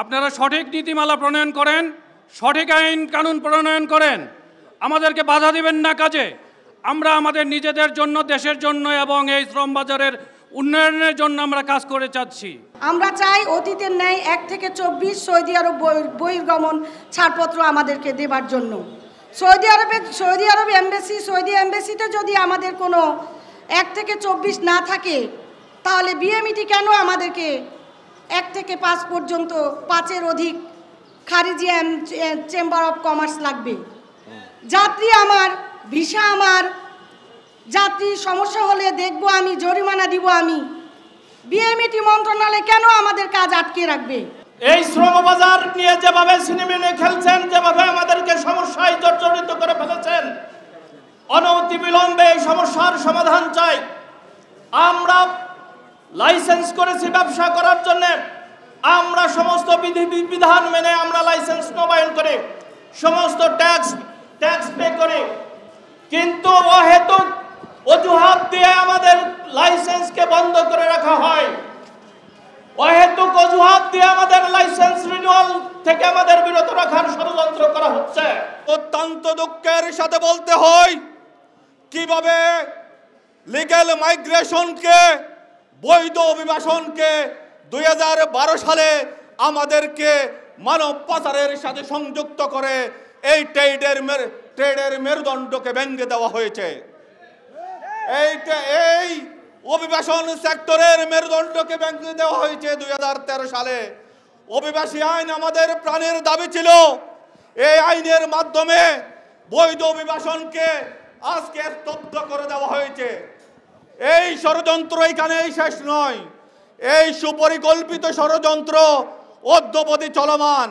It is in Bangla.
আপনারা সঠিক নীতিমালা প্রণয়ন করেন, সঠিক আইন কানুন প্রণয়ন করেন, আমাদেরকে বাধা দিবেন না কাজে। আমরা আমাদের নিজেদের জন্য, দেশের জন্য এবং এই শ্রম বাজারের উন্নয়নের জন্য আমরা কাজ করে যাচ্ছি। আমরা চাই অতীতের ন্যায় 1 থেকে 24 সৌদি আরব বহির্গমন ছাড়পত্র আমাদেরকে দেবার জন্য। সৌদি আরব এমবেসি, সৌদি এমবেসিতে যদি আমাদের কোনো 1 থেকে 24 না থাকে, তাহলে বিএমইটি কেন আমাদেরকে 1 থেকে 5 পর্যন্ত 5-এর অধিক খারিজি চেম্বার অফ কমার্স লাগবে? যাত্রী আমার, ভিসা আমার, যাত্রী সমস্যা হলে দেখব আমি, জরিমানা দিব আমি। বিএমইটি মন্ত্রণালয় কেন আমাদের কাজ আটকে রাখবে? এই শ্রমবাজার নিয়ে যেভাবে সিনেমিনে খেলছেন, যেভাবে আমাদেরকে সমস্যায় জর্জরিত করে ফেলেছেন, অনতিবিলম্বে এই সমস্যার সমাধান চাই। আমরা লাইসেন্স করেছি ব্যবসা করার জন্য, আমরা সমস্ত বিধান মেনে আমরা লাইসেন্স নবায়ন করে সমস্ত ট্যাক্স পে করে, কিন্তু অহেতুক অজুহাত দিয়ে আমাদের লাইসেন্সকে বন্ধ করে রাখা হয়। অহেতুক অজুহাত দিয়ে আমাদের লাইসেন্স রিনিউয়াল থেকে আমাদের বিরত রাখার ষড়যন্ত্র করা হচ্ছে। অত্যন্ত দুঃখের সাথে বলতে হয়, কিভাবে লিগ্যাল মাইগ্রেশনকে, বৈধ অভিবাসনকে 2012 সালে আমাদেরকে মানব পাচারের সাথে সংযুক্ত করে এই ট্রেডের মেরুদণ্ডকে ভেঙে দেওয়া হয়েছে। এই অভিবাসন সেক্টরের মেরুদণ্ডকে ভেঙে দেওয়া হয়েছে 2013 সালে। অভিবাসী আইন আমাদের প্রাণের দাবি ছিল। এই আইনের মাধ্যমে বৈধ অভিবাসনকে আজকে স্তব্ধ করে দেওয়া হয়েছে। এই ষড়যন্ত্র এখানেই শেষ নয়, এই সুপরিকল্পিত ষড়যন্ত্র অদ্যাবধি চলমান।